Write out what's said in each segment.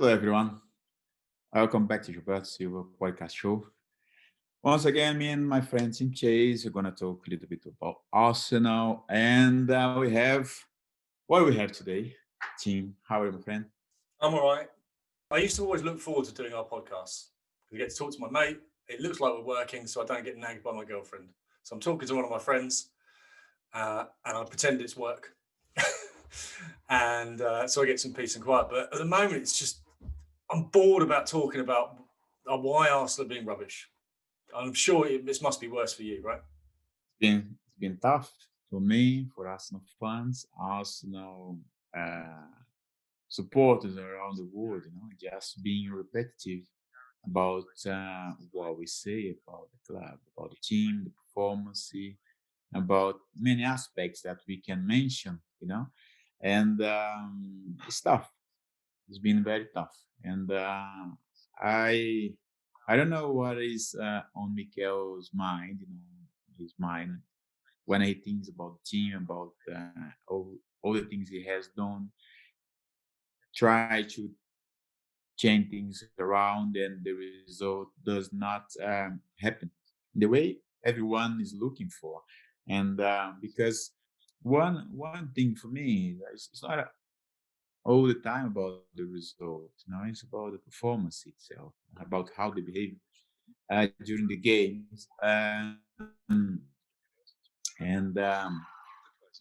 Hello, everyone. Welcome back to Gilberto Silva podcast show. Once again, me and my friend Tim Chase are gonna talk a little bit about Arsenal, and we have what we have today. Tim, how are you, my friend? I'm all right. I used to always look forward to doing our podcasts. I get to talk to my mate. It looks like we're working, so I don't get nagged by my girlfriend. So I'm talking to one of my friends, and I pretend it's work, and so I get some peace and quiet. But at the moment, it's just I'm bored about talking about why Arsenal are being rubbish. I'm sure this must be worse for you, right? It's been tough for me, for Arsenal fans, Arsenal supporters around the world. Just being repetitive about what we say about the club, about the team, the performance, about many aspects that we can mention. And it's tough. It's been very tough. And I I don't know what is on Mikel's mind, his mind when he thinks about the team, about all the things he has done, try to change things around, and the result does not happen the way everyone is looking for. And because one thing for me, it's not all the time about the result. It's about the performance itself, about how they behave during the games. And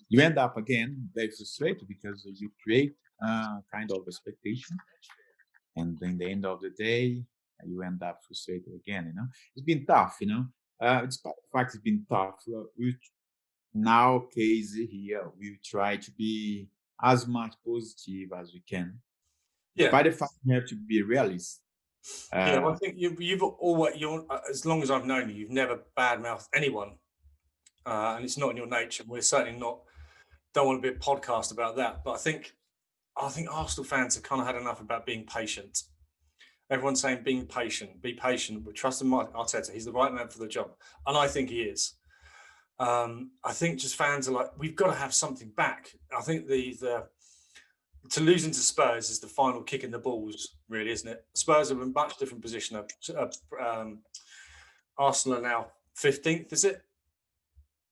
you end up again very frustrated because you create kind of expectation, and in the end of the day, you end up frustrated again. It's been tough. It's in fact it's been tough. We now case here we try to be as much positive as we can, Yeah, despite the fact we have to be realist. yeah. Well, Uh, I think you've always as long as I've known you, you've never badmouthed anyone, and it's not in your nature. We're certainly not. Don't want to be a podcast about that, but I think Arsenal fans have kind of had enough about being patient. Everyone's saying being patient, be patient. We trust in Arteta. He's the right man for the job, and I think he is. I think just fans are like, we've got to have something back. I think the to lose into Spurs is the final kick in the balls, really, isn't it? Spurs are in a much different position. Arsenal are now 15th, is it?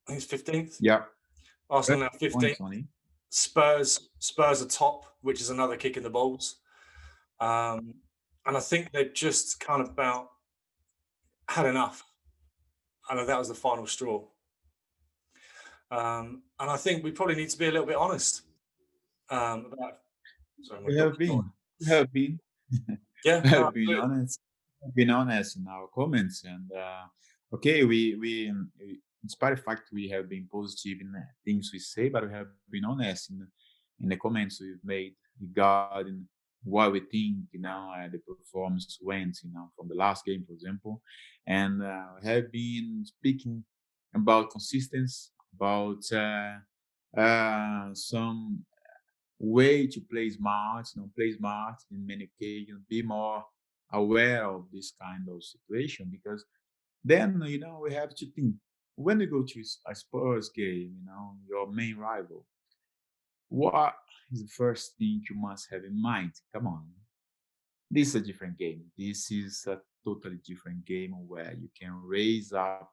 I think it's 15th. yeah, Arsenal are now points 15th. only. Spurs are top, which is another kick in the balls. Um, and I think they've just kind of about had enough. I know that was the final straw. And I think we probably need to be a little bit honest about. Sorry, my We dog's have not. been, we have been, Yeah, we no, have been absolutely. honest, been honest in our comments, and okay, in spite of the fact we have been positive in things we say, but we have been honest in the comments we've made regarding what we think, the performance went, from the last game, for example, and we have been speaking about consistency, about some way to play smart in many occasions, be more aware of this kind of situation, because then, we have to think when you go to a Spurs game, your main rival, what is the first thing you must have in mind? Come on, this is a different game. This is a totally different game where you can raise up,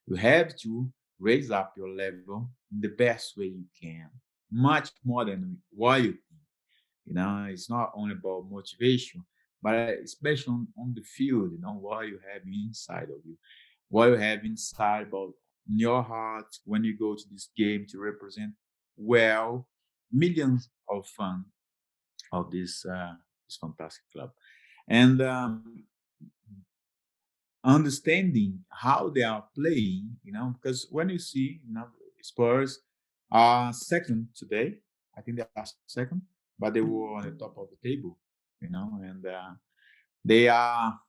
you have to raise up your level in the best way you can, much more than what you think. It's not only about motivation, but especially on the field, what you have inside of you, what you have inside about in your heart when you go to this game to represent well millions of fans of this fantastic club, and understanding how they are playing, because when you see, Spurs are second today. I think they are second, but they were on the top of the table, and they are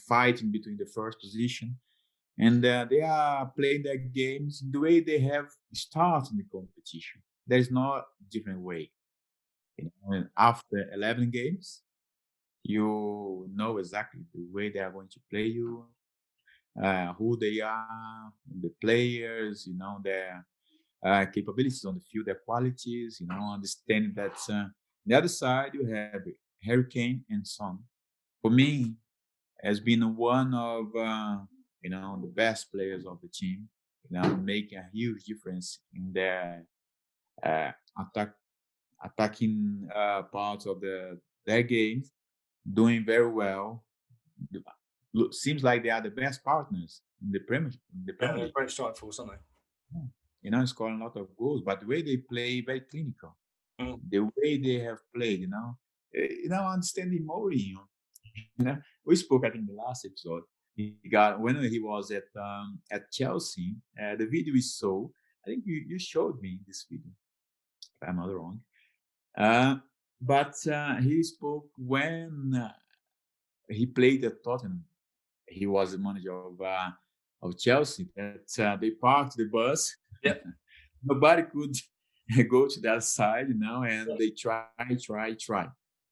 fighting between the first position, and they are playing their games in the way they have started the competition. There's no different way. And after 11 games, you know exactly the way they are going to play you, who they are, the players, their capabilities on the field, their qualities, understanding that the other side you have Harry Kane and Son, for me, has been one of the best players of the team. Making a huge difference in their uh, attack attacking parts of their games, doing very well. Seems like they are the best partners in the Yeah, Premier they're a League. great strike force, aren't Yeah. Scoring a lot of goals, but the way they play, very clinical. they? Mm. The way they have played, understanding Mourinho. We spoke, I think, the last episode. He got when he was at Chelsea. The video we saw, I think you showed me this video, if I'm not wrong. Uh, but he spoke when he played at Tottenham. He was the manager of Chelsea. That they parked the bus. Yep. Nobody could go to that side, and Yes. they try.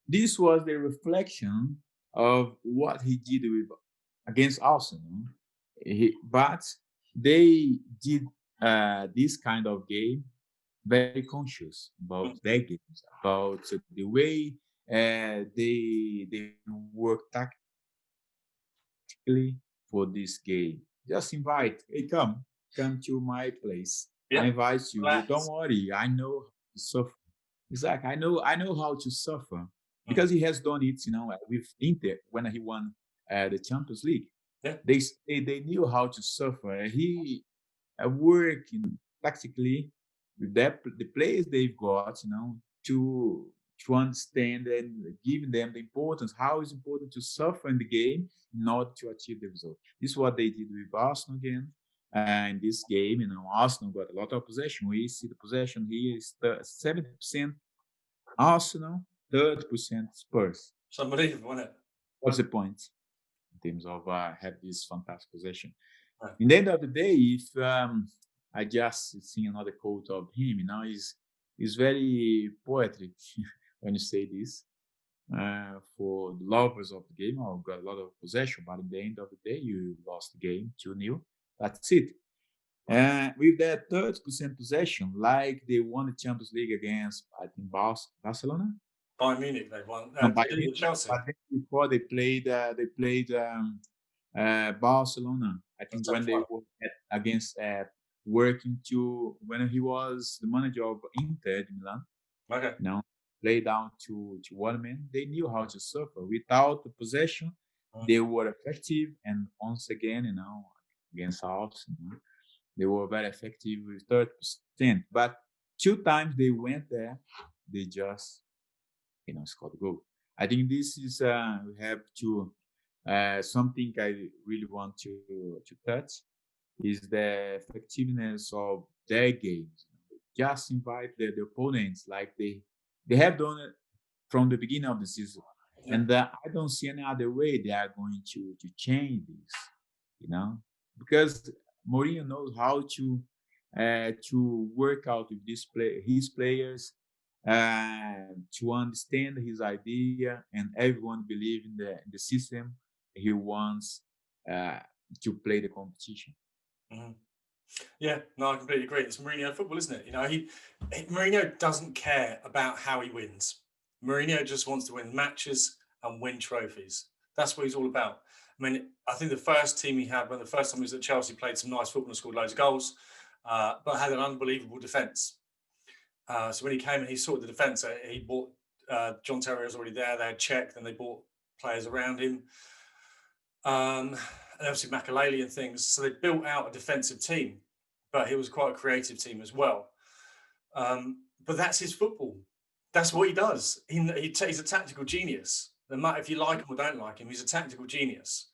This was the reflection of what he did against Arsenal. But they did this kind of game very conscious about Mm. their games, about the way they work tactically for this game. Just invite, hey, come to my place. I Yep. invite you. Don't Relax. worry, I know how to suffer. Exactly, I know how to suffer Mm. because he has done it, with Inter when he won the Champions League. Yeah. They knew how to suffer. He working tactically with the players they've got, to understand and giving them the importance, how it's important to suffer in the game in order to achieve the result. This is what they did with Arsenal again. In this game, Arsenal got a lot of possession. We see the possession here is 70% Arsenal, 30% Spurs. It's unbelievable, isn't it? What's the point in terms of have this fantastic possession? Right. In the end of the day, if I just see another quote of him, is very poetic when you say this. For the lovers of the game, I've got a lot of possession, but in the end of the day, you lost the game 2-0. That's it. With that 30% possession, like they won the Champions League against, I think, Barcelona. Bayern Munich, they won. No, They Bayern did it with Munich, Chelsea. but then before they played Barcelona. I The think when they semi-final. were against working to when he was the manager of Inter de Milan, Okay. play down to one man. They knew how to suffer without the possession. Mm. They were effective, and once again, against Arsenal, they were very effective with 30%. But 2 times they went there, they just scored the goal. I think this is we have to something I really want to touch is the effectiveness of their games. Just invite the opponents like they have done it from the beginning of the season, Yeah. and I don't see any other way they are going to change this. Because Mourinho knows how to work out with his players, to understand his idea, and everyone believe in the system he wants uh, to play the competition. Mhm. Yeah, no, I completely agree. It's Mourinho football, isn't it? Mourinho doesn't care about how he wins. Mourinho just wants to win matches and win trophies. That's what he's all about. I mean, I think the first team he had, when the first time he was at Chelsea, played some nice football and scored loads of goals, but had an unbelievable defence. So when he came and he sorted the defence, he bought John Terry was already there. They had checked, and they bought players around him. And obviously Makaleli and things. So they built out a defensive team, but it was quite a creative team as well. But that's his football. That's what he does. He's a tactical genius. No matter if you like him or don't like him, he's a tactical genius.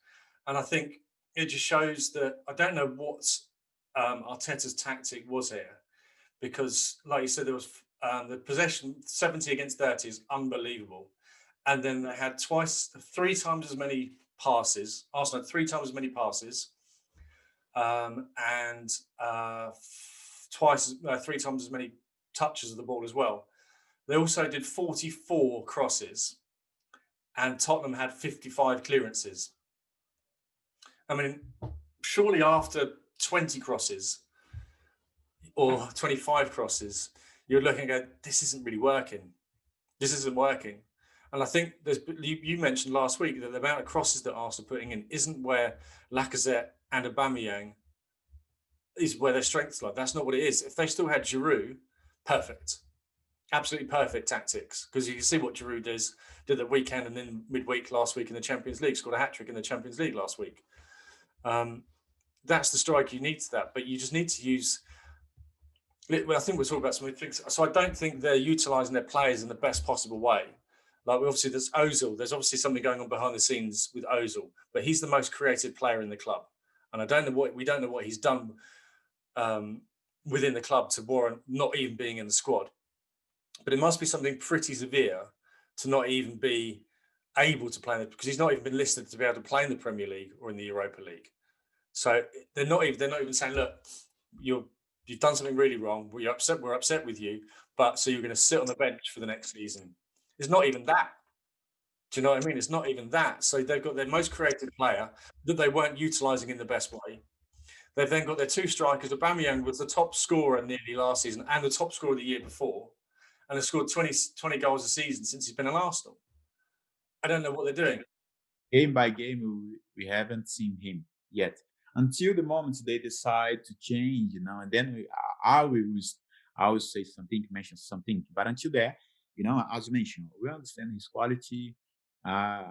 And I think it just shows that I don't know what Arteta's tactic was here, because, like you said, there was the possession 70 against 30 is unbelievable. And then they had three times as many passes. Arsenal had three times as many passes, and three times as many touches of the ball as well. They also did 44 crosses, and Tottenham had 55 clearances. I mean, surely after 20 crosses or 25 crosses, you're looking at, this isn't really working. This isn't working. And I think you mentioned last week that the amount of crosses that Arsenal are putting in isn't where Lacazette and Aubameyang is where their strengths lie. That's not what it is. If they still had Giroud, perfect, absolutely perfect tactics, because you can see what Giroud did the weekend and then midweek last week in the Champions League, scored a hat trick in the Champions League last week. That's the striker you need to that, but you just need to use. I think we're talking about some things. So I don't think they're utilising their players in the best possible way. Like obviously there's Ozil. There's obviously something going on behind the scenes with Ozil, but he's the most creative player in the club, and we don't know what he's done within the club to warrant not even being in the squad. But it must be something pretty severe to not even be able to play because he's not even been listed to be able to play in the Premier League or in the Europa League. So they're not even saying, look, you've done something really wrong. We're upset with you, but so you're going to sit on the bench for the next season. It's not even that. Do you know what I mean? It's not even that. So they've got their most creative player that they weren't utilising in the best way. They've then got their two strikers. Aubameyang was the top scorer nearly last season and the top scorer the year before, and has scored 20 goals a season since he's been at Arsenal. I don't know what they're doing. Game by game, we haven't seen him yet. Until the moment they decide to change, and then I will say something, mention something. But until there, as you mentioned, we understand his quality. Uh,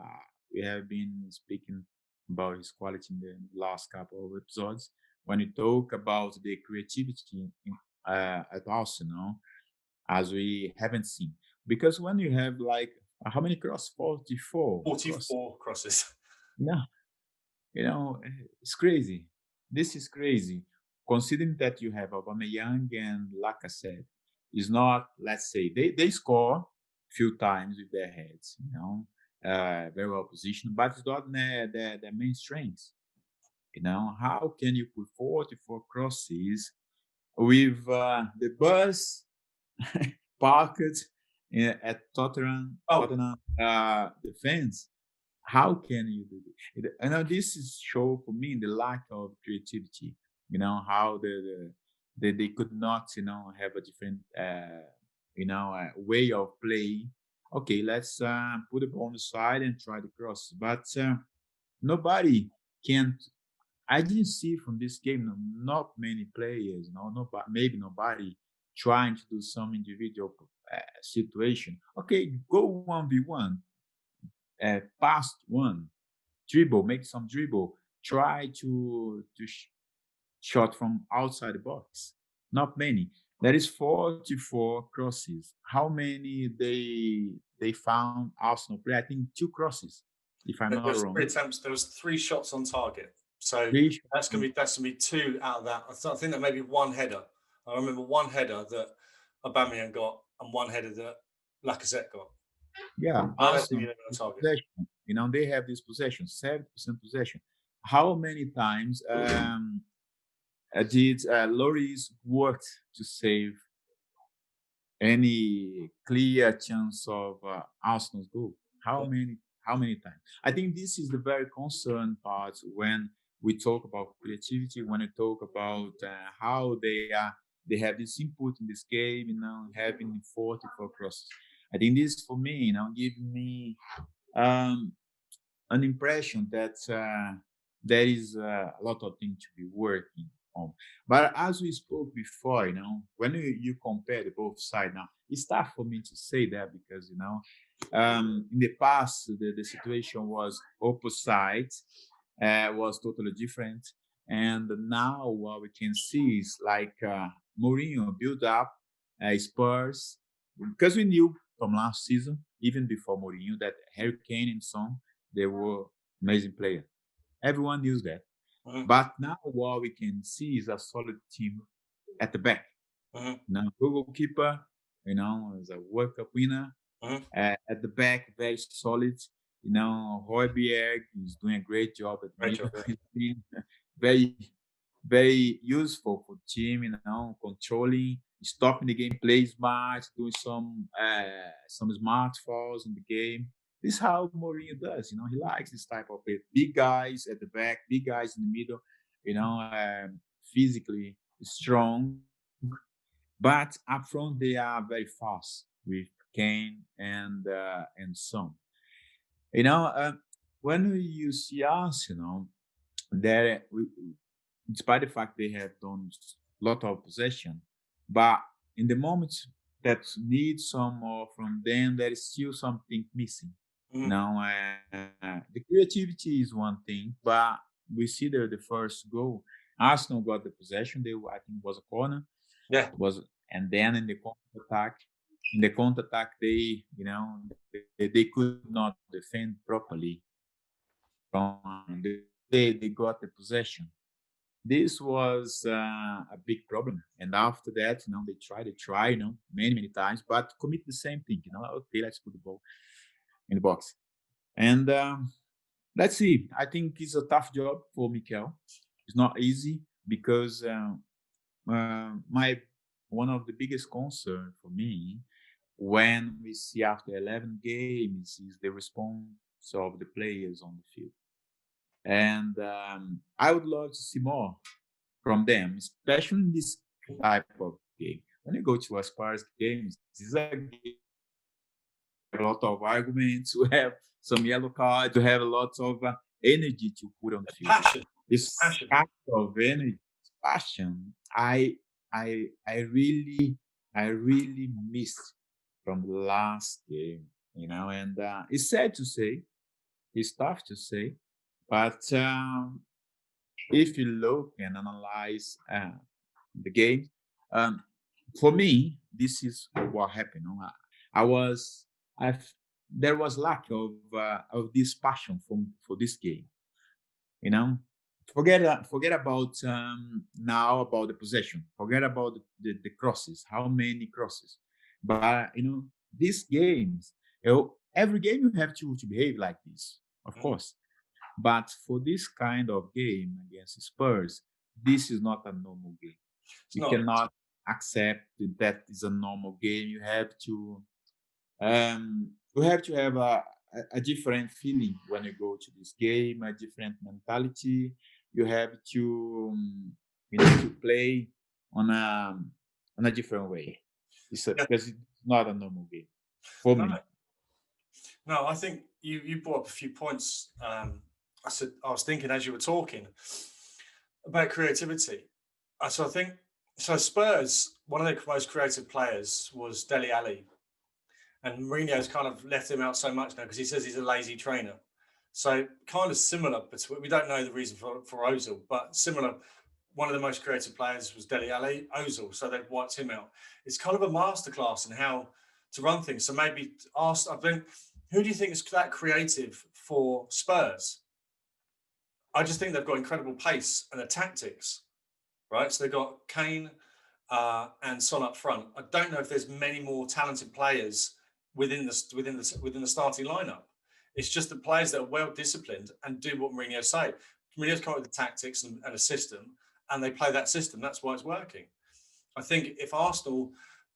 we have been speaking about his quality in the last couple of episodes. When we talk about the creativity at Arsenal, as we haven't seen, because when you have like how many crosses? 44. 44 crosses. Yeah, it's crazy. This is crazy. Considering that you have Aubameyang and Lacazette, is not, let's say, they score a few times with their heads, very well positioned, but it's not their main strengths. How can you put 44 crosses with the bus parked at Tottenham defense? How can you do this? I know this is show for me the lack of creativity. How they could not, have a different, way of playing. Okay, let's put the ball on the side and try the cross. But nobody can. I didn't see from this game not many players. Maybe nobody trying to do some individual situation. Okay, go 1v1. Past one, dribble, make some dribble, try to shot from outside the box. Not many. There is 44 crosses. How many they found Arsenal play? I think 2 crosses, if I'm not wrong. 3 attempts. There was 3 shots on target. So that's gonna be 2 out of that. I think that maybe 1 header. I remember 1 header that Aubameyang got and 1 header that Lacazette got. Yeah, Arsenal, they have this possession, 70% possession. How many times did Lloris work to save any clear chance of Arsenal's goal? How many times? I think this is the very concerned part when we talk about creativity, when we talk about how they have this input in this game, having 44 crosses. I think this for me, give me an impression that there is a lot of things to be working on. But as we spoke before, when you compare the both sides now, it's tough for me to say that because, in the past, the situation was opposite, was totally different. And now what we can see is like Mourinho build up Spurs, because we knew from last season, even before Mourinho, that Harry Kane and Son, they were amazing players. Everyone knew that. But now what we can see is a solid team at the back. Now, goalkeeper, is a World Cup winner. At the back, very solid. Højbjerg is doing a great job at midfield. Very, very useful for team, controlling, stopping the game, play smart, doing some smart falls in the game. This is how Mourinho does. He likes this type of play. Big guys at the back, big guys in the middle. Physically strong, but up front they are very fast with Kane, and Son. You know, when you see us, that despite the fact they have done a lot of possession, but in the moments that need some more from them, there is still something missing. Mm. The creativity is one thing, but we see there the first goal. Arsenal got the possession. I think it was a corner. Yeah, Was and then in the counter attack, they could not defend properly. They got the possession. This was a big problem. And after that, they try, many times, but commit the same thing. Okay, let's put the ball in the box. And let's see. I think it's a tough job for Mikel. It's not easy because my one of the biggest concern for me when we see after 11 games is the response of the players on the field. And I would love to see more from them, especially in this type of game. When you go to a Spurs games, this is a game a lot of arguments, to have some yellow cards, to have a lot of energy to put on the field. passion, This passion. kind of energy, passion, I really missed from the last game, and it's sad to say, it's tough to say, but if you look and analyze the game, um, for me, this is what happened. I was, I, there was lack of this passion for this game. You know, forget about now about the possession. Forget about the crosses. How many crosses? But these games, every game you have to behave like this, of Mm. course. But for this kind of game against Spurs, this is not a normal game. It's You not. cannot accept that is a normal game. You have to have a different feeling when you go to this game, a different mentality. You have to to play on a different way. Yeah, Because it's not a normal game for no, me. no. I think you brought up a few points. I was thinking as you were talking about creativity. So I think so. Spurs, one of their most creative players was Deli Ali, and Mourinho's kind of left him out so much now because he says he's a lazy trainer. So kind of similar, but we don't know the reason for Ozil, but similar. One of the most creative players was Deli Ali, Ozil, so they've wiped him out. It's kind of a masterclass in how to run things. So maybe ask, I think, who do you think is that creative for Spurs? I just think they've got incredible pace and the tactics, right? So they've got Kane and Son up front. I don't know if there's many more talented players within the starting lineup. It's just the players that are well disciplined and do what Mourinho say. Mourinho's come up with the tactics and a system, and they play that system. That's why it's working. I think if Arsenal,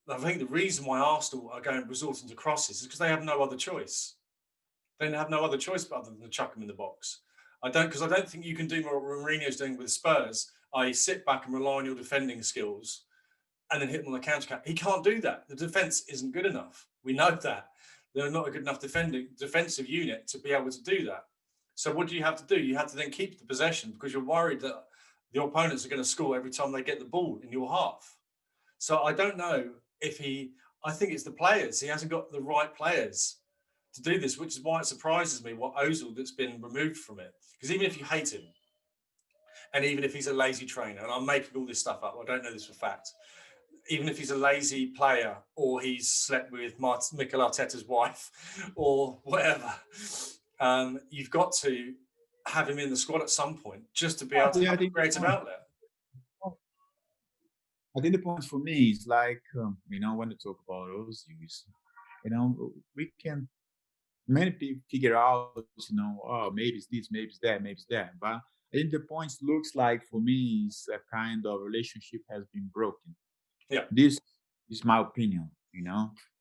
I think the reason why Arsenal are going resorting to crosses is because they have no other choice. They have no other choice other than to chuck them in the box. I don't think you can do what Mourinho's doing with Spurs, i.e., sit back and rely on your defending skills and then hit them on the counter attack. He can't do that. The defense isn't good enough. We know that. They're not a good enough defensive unit to be able to do that. So what do you have to do? You have to then keep the possession because you're worried that the opponents are going to score every time they get the ball in your half. So I don't know if I think it's the players. He hasn't got the right players to do this, which is why it surprises me what Ozil that's been removed from it. Because even if you hate him, and even if he's a lazy trainer, and I'm making all this stuff up, I don't know this for fact, even if he's a lazy player or he's slept with Mikel Arteta's wife or whatever, you've got to have him in the squad at some point just to be able to Yeah, have a creative outlet. I think the point for me is like, when you talk about those views, we can, many people figure out, oh, maybe it's this, maybe it's that, maybe it's that. But I think the point looks like for me is a kind of relationship has been broken. Yeah. This is my opinion,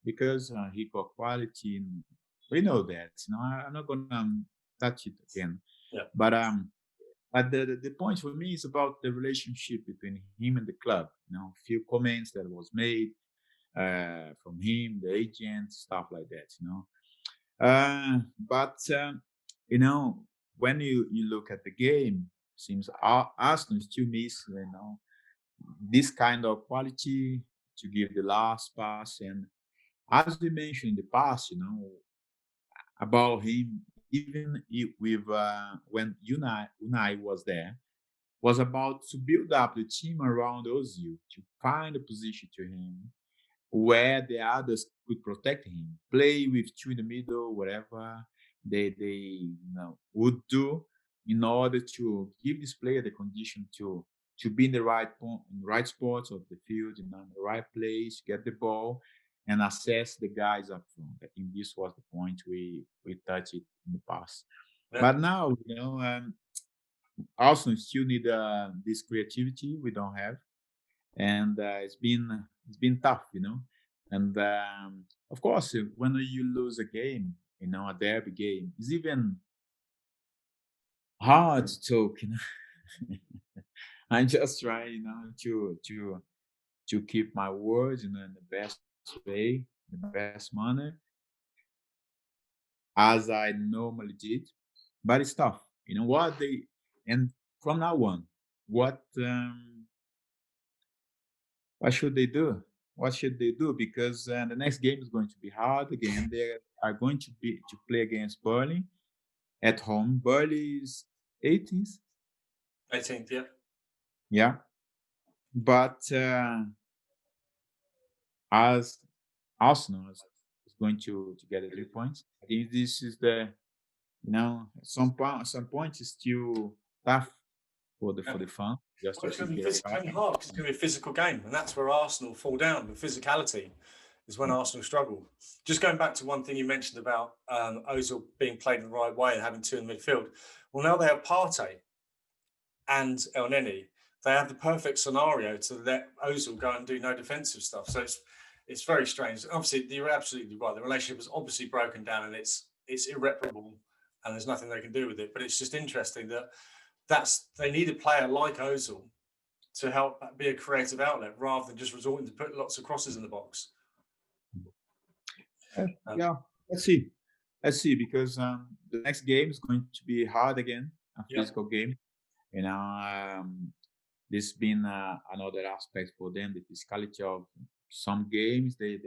because he got quality, and we know that. I'm not gonna touch it again. Yeah. But the point for me is about the relationship between him and the club. Few comments that was made. from him, the agent, stuff like that. But when you look at the game, seems Arsenal still miss this kind of quality to give the last pass. And as we mentioned in the past, about him, even with when Unai was there, was about to build up the team around Ozil to find a position to him where the others could protect him, play with two in the middle, whatever they would do in order to give this player the condition to be in the right point, in the right spots of the field, in the right place, get the ball, and assess the guys up front. I think this was the point we touched it in the past. Yeah. But now, Arsenal still need this creativity we don't have, and it's been tough, And of course, when you lose a game, a derby game, it's even hard to talk. I just try, to keep my words, in the best way, the best manner, as I normally did. But it's tough. And from now on, what um, what should they do? What should they do? Because the next game is going to be hard again. They are going to play against Burnley at home. Burnley is 18th, 18th, yeah. yeah. But as Arsenal is going to get the 3 points, I think this is some point is still tough for the fun just Well, to it's going keep to be their right. physically hard. It's going to be a physical game, and that's where Arsenal fall down. The physicality is when Arsenal struggle. Just going back to one thing you mentioned about Ozil being played in the right way and having two in midfield. Well, now they have Partey and El Neni. They have the perfect scenario to let Ozil go and do no defensive stuff. So it's very strange. Obviously, you're absolutely right. The relationship is obviously broken down, and it's irreparable, and there's nothing they can do with it. But it's just interesting that they need a player like Ozil to help be a creative outlet rather than just resorting to put lots of crosses in the box. Yeah, let's see. Let's see, because the next game is going to be hard again, a Yeah. physical game. This been another aspect for them, the physicality of some games they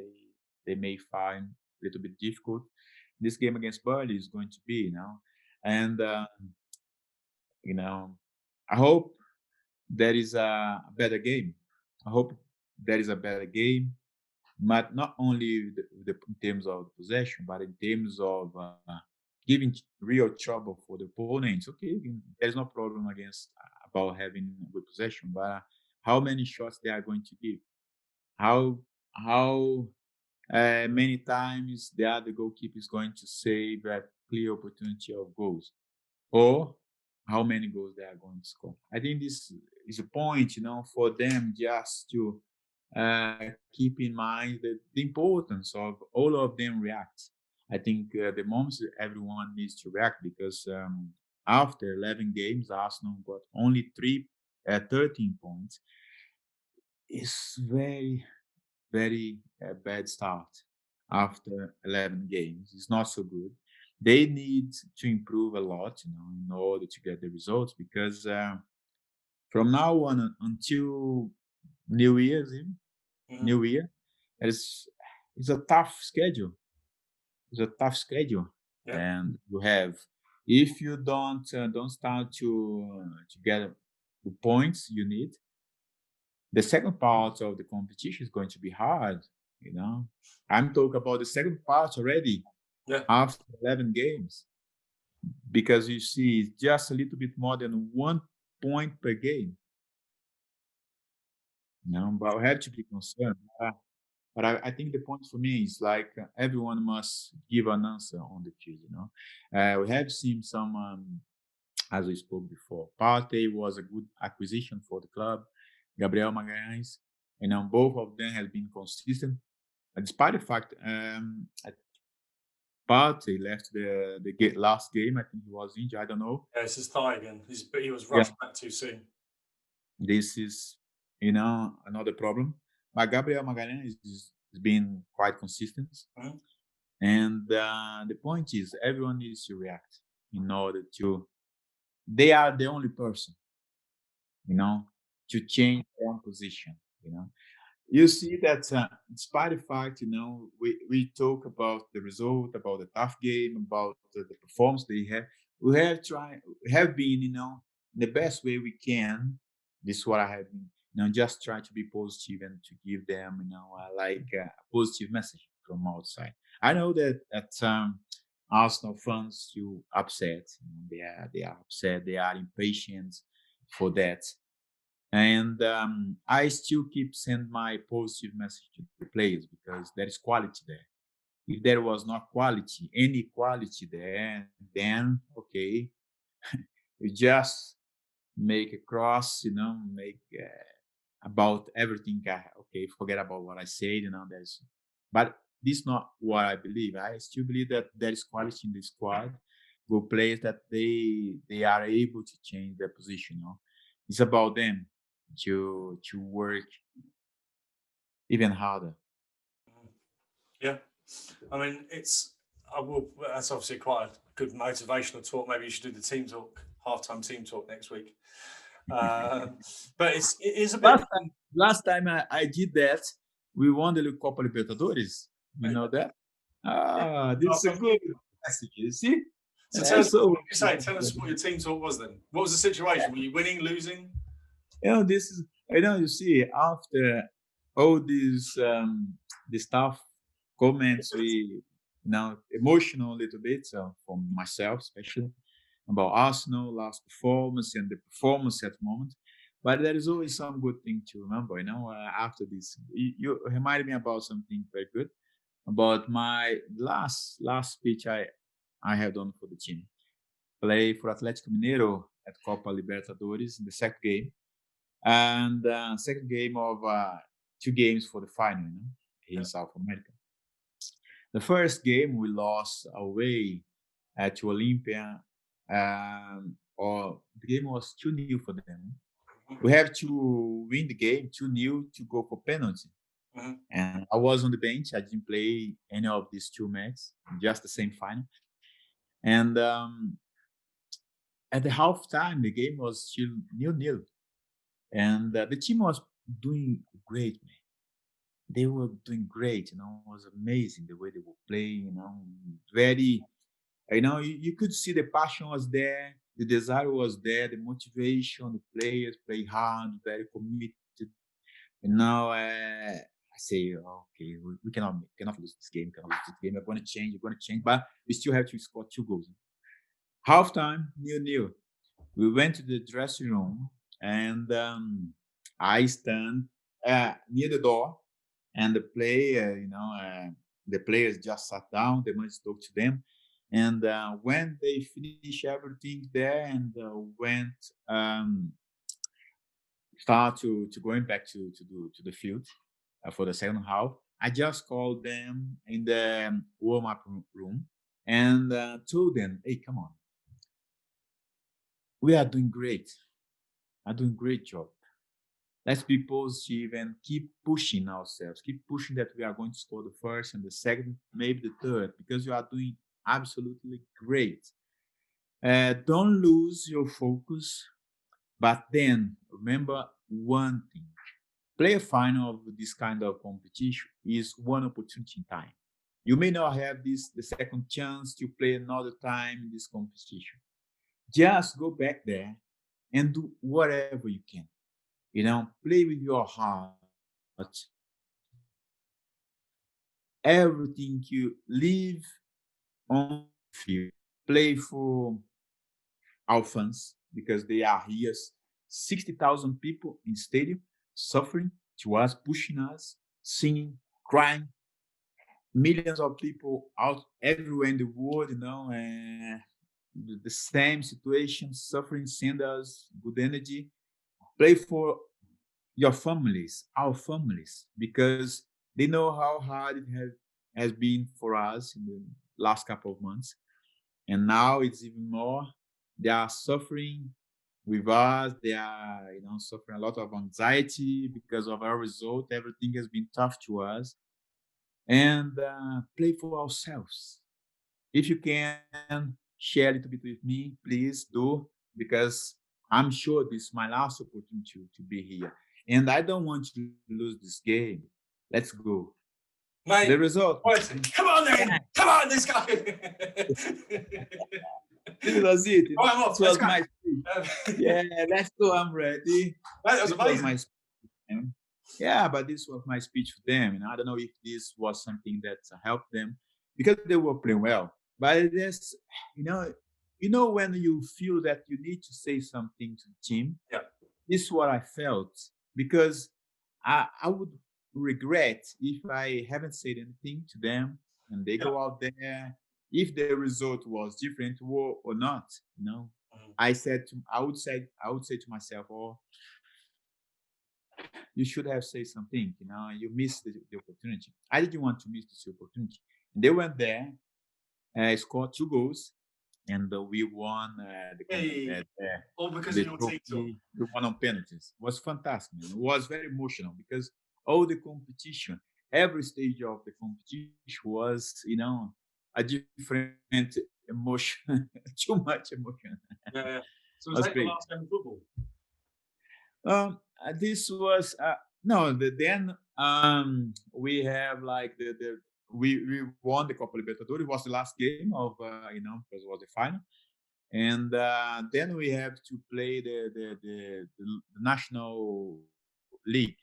may find a little bit difficult. This game against Burnley is going to be, and you know, I hope there is a better game. I hope there is a better game, but not only in terms of possession, but in terms of giving real trouble for the opponents. Okay, there's no problem against about having good possession, but how many shots they are going to give? How many times the other goalkeeper is going to save a clear opportunity of goals, or how many goals they are going to score? I think this is a point, for them just to keep in mind the importance of all of them react. I think the moment everyone needs to react, because after 11 games, Arsenal got only 13 points. It's very, very bad start after 11 games. It's not so good. They need to improve a lot, in order to get the results, because from now on until New Year's Eve, New Year, it's a tough schedule. It's a tough schedule, Yeah. and you have, if you don't start to get the points you need, the second part of the competition is going to be hard. I'm talking about the second part already Yeah. after 11 games, because you see it's just a little bit more than 1 point per game. But I have to be concerned. But I think the point for me is like everyone must give an answer on the field. We have seen some, as we spoke before. Partey was a good acquisition for the club. Gabriel Magalhães, both of them have been consistent. Despite the fact Partey left the last game, I think he was injured. I don't know. Yeah, it's his thigh again. He was Yeah, rushed back too soon. this is another problem. But Gabriel Magalhães is It's been quite consistent. Mhm. And the point is, everyone needs to react in order to. They are the only person, you know, to change their own position. You know, you see that despite the fact, we talk about the result, about the tough game, about the performance they have. We have been, the best way we can. This is what I have been, just try to be positive and to give them, like a positive message from outside. I know that Arsenal fans still upset. They are upset. They are impatient for that, and I still keep send my positive message to the players because there is quality there. If there was not quality, any quality there, then okay, you just make a cross, make about everything. Okay, forget about what I said, there's, but this is not what I believe. I still believe that there is quality in the squad, good players that they are able to change their position. It's about them to work even harder. Yeah. I mean, it's I will. That's obviously quite a good motivational talk. Maybe you should do the team talk, halftime team talk next week. Um, but it is a bit. Last time I did that, we won the Copa Libertadores. You know that? This is a good message. You see? So tell us, So what you say? Tell us what your team talk was then. What was the situation? Were you winning, losing? this is, you see, after all these the stuff comments, we emotional a little bit, from myself especially, about Arsenal last performance and the performance at the moment. But there is always some good thing to remember, after this. You reminded me about something very good, about my last speech I have done for the team. Play for Atlético Mineiro at Copa Libertadores in the second game, and second game of 2 games for the final, in South America. The first game we lost away to Olympia, or the game was 2-0 for them. We have to win the game 2-0 to go for penalty. Mm-hmm. And I was on the bench. I didn't play any of these 2 matches, just the same final. And at the halftime, the game was still 0-0. And the team was doing great, man. They were doing great, it was amazing the way they were playing, very, you could see the passion was there, the desire was there, the motivation, the players play hard, very committed. And now I say, okay, we cannot lose this game, we're going to change, but we still have to score 2 goals. Halftime, 0-0. We went to the dressing room, and I stand near the door, and the players just sat down. The manager talked to them, and when they finish everything there and went start to going back to the field for the second half, I just called them in the warm up room and told them, "Hey, come on, we are doing great. Are doing great job. Let's be positive and keep pushing ourselves. Keep pushing that we are going to score the first and the second, maybe the third, because you are doing absolutely great. Don't lose your focus, but then remember one thing: play a final of this kind of competition is one opportunity in time. You may not have the second chance to play another time in this competition. Just go back there and do whatever you can. Play with your heart, everything you live on field. Play for our fans because they are here. 60,000 people in stadium suffering to us, pushing us, singing, crying. Millions of people out everywhere in the world, and the same situation, suffering, send us good energy. Play for your families, our families, because they know how hard has been for us in the last couple of months. And now it's even more. They are suffering with us. They are, suffering a lot of anxiety because of our result. Everything has been tough to us. and play for ourselves. If you can share a little bit with me, please do, because I'm sure this is my last opportunity to be here. And I don't want to lose this game. Let's go. The Mate, result. come on then. Come on, let's go. This was it. All right, I'm off. This Let's was go. my speech. Yeah, let's go. I'm ready. Mate, that was This was amazing. my speech. Yeah, but this was my speech for them. And I don't know if this was something that helped them because they were playing well. But this, you know, when you feel that you need to say something to the team, Yeah. this is what I felt because I would regret if I haven't said anything to them and they go out there if the result was different or not. Mhm. I would say to myself, oh, you should have said something. You missed the opportunity. I didn't want to miss this opportunity. And they went there, scored 2 goals, and we won Hey, all because the of your team talk. trophy. We won on penalties. It was fantastic. Man. It was very emotional because all the competition, every stage of the competition was, a different emotion, too much emotion. Yeah. So It was was that your great. last game of football? This was no. Then we have like we won the Copa Libertadores. It was the last game of because it was the final, and then we have to play the national league.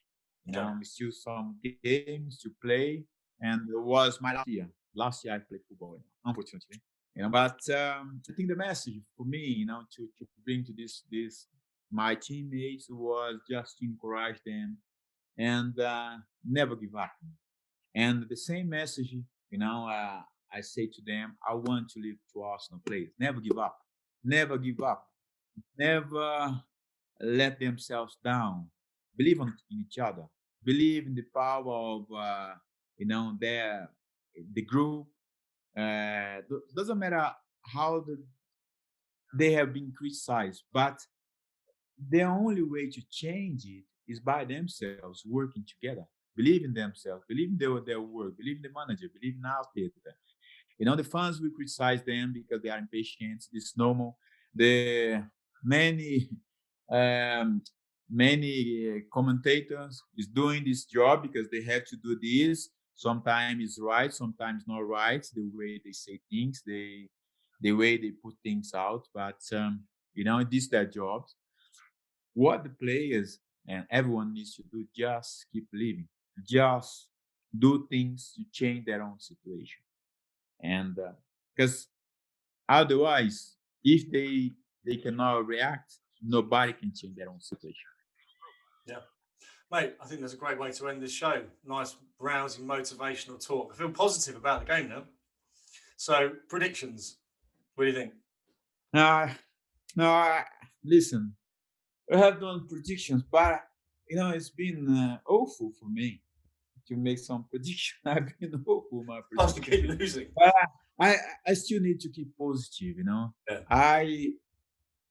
Okay. We still some games to play, and it was my last year. Last year I played football, unfortunately. But I think the message for me, to bring to this my teammates was just to encourage them and never give up. And the same message, I say to them, I want to live to Arsenal players. Never give up. Never give up. Never let themselves down. Believe in each other. Believe in the power of the group. Doesn't matter how they have been criticized, but the only way to change it is by themselves working together. Believe in themselves, believe in their work, believe in the manager, believe in Arteta. The fans will criticize them because they are impatient. This is normal. The many um, many commentators is doing this job because they have to do this. Sometimes it's right, sometimes not right. The way they say things, the way they put things out. But this is their job. What the players and everyone needs to do, just keep living, just do things to change their own situation. And because otherwise, if they cannot react, nobody can change their own situation. Yeah. Mate, I think that's a great way to end this show. Nice, rousing, motivational talk. I feel positive about the game now. So, predictions. What do you think? Uh, no, listen, I have done predictions, but it's been awful for me to make some prediction. I've been awful my Plus, to prediction, keep losing. but I still need to keep positive. Yeah.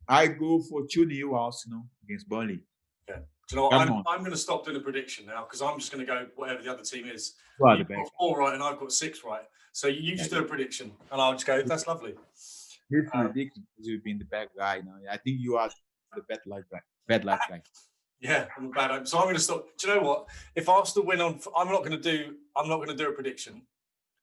I go for 2-0 Arsenal against Burnley. Yeah. Do you know what? Come on, I'm going to stop doing a prediction now because I'm just going to go whatever the other team is. you are the You've best. got 4 right and I've got 6 right. So you just do a prediction and I'll just go, that's lovely. It's ridiculous. You've been the bad guy. I think you are the bad life guy. Bad life guy. Yeah, I'm a bad hope. So I'm going to stop. Do you know what? If Arsenal win on, I'm not going to do a prediction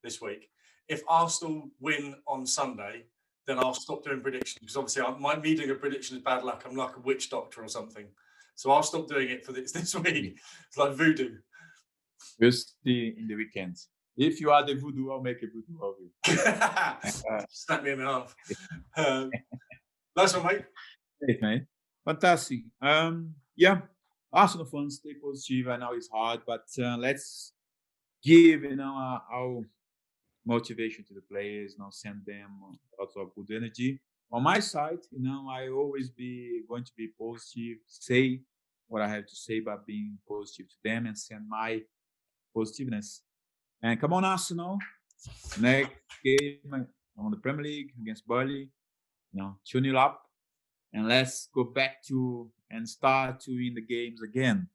this week. If Arsenal win on Sunday, then I'll stop doing predictions because obviously me doing a prediction is bad luck. I'm like a witch doctor or something. So I'll stop doing it for this week. It's like voodoo. We'll see in the weekends. If you are the voodoo, I'll make a voodoo of you. Snap me in half. Nice one, mate. Great, mate. Fantastic. Yeah, Arsenal fans, stay positive. I know it's hard, but let's give our motivation to the players. Send them lots of good energy. On my side, I always be going to be positive. Say what I have to say about being positive to them and send my positiveness. And come on, Arsenal. Next game on the Premier League against Burnley. 2-0 up. And let's go back to and start to win the games again.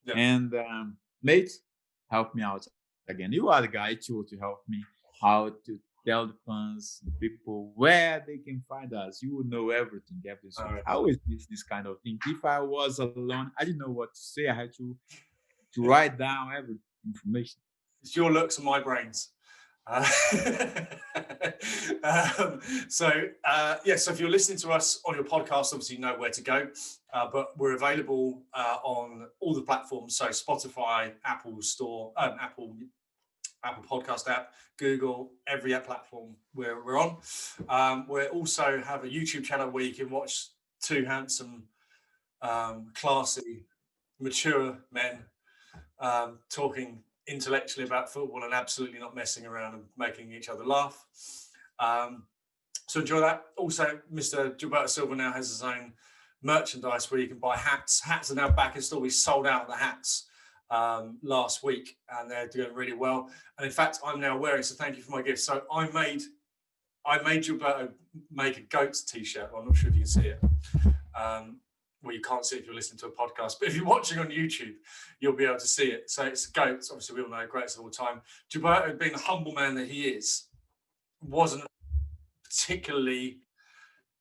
Yeah. And mate, help me out. again. You are the guy to help me how to tell the fans, the people where they can find us. You know everything, All everything. right. I always miss this kind of thing. If I was alone, I didn't know what to say. I had to write down every information. It's your looks and my brains. Uh, so if you're listening to us on your podcast, obviously you know where to go. But we're available on all the platforms, so Spotify, Apple Store, Apple Podcast app, Google, every app platform we're on. We also have a YouTube channel where you can watch two handsome, classy, mature men talking intellectually about football and absolutely not messing around and making each other laugh. So enjoy that. Also, Mr. Gilberto Silva now has his own merchandise where you can buy hats. Hats are now back in store. We sold out the hats last week and they're doing really well. And in fact, I'm now wearing, so thank you for my gift. So I made Gilberto make a goats t-shirt. I'm not sure if you can see it. Well, you can't see it if you're listening to a podcast, but if you're watching on YouTube, you'll be able to see it. So it's goats. Obviously, we all know greats of all time. Gilberto, being the humble man that he is, wasn't particularly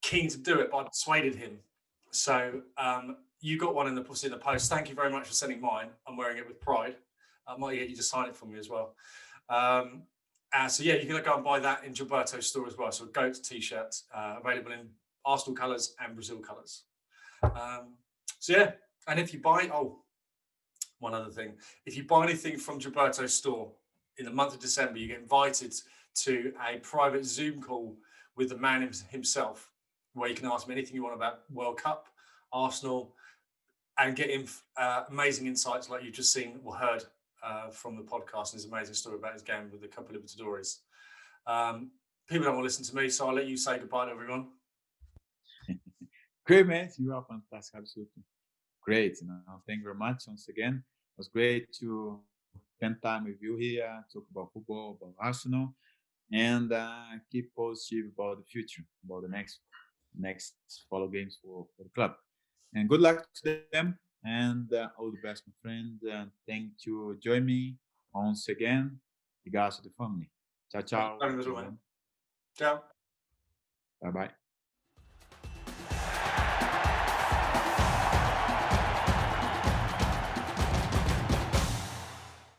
keen to do it, but I persuaded him. So you got one in the post. Thank you very much for sending mine. I'm wearing it with pride. I might get you to sign it for me as well. So yeah, you can go and buy that in Gilberto's store as well. So a goat t-shirt available in Arsenal colours and Brazil colours. So yeah, and if you buy, one other thing, if you buy anything from Gilberto's store in the month of December, you get invited to a private Zoom call with the man himself, where you can ask him anything you want about World Cup, Arsenal, and get amazing insights like you've just seen or heard from the podcast and his amazing story about his game with the Copa Libertadores. People don't want to listen to me, so I'll let you say goodbye to everyone. Great, man. You are fantastic. Absolutely great. Thank you very much once again. It was great to spend time with you here, talk about football, about Arsenal, and keep positive about the future, about the next follow games for the club. And good luck to them, and all the best, my friend. And thank you for joining me once again. Regards to the family. Ciao, ciao. Ciao. Bye bye.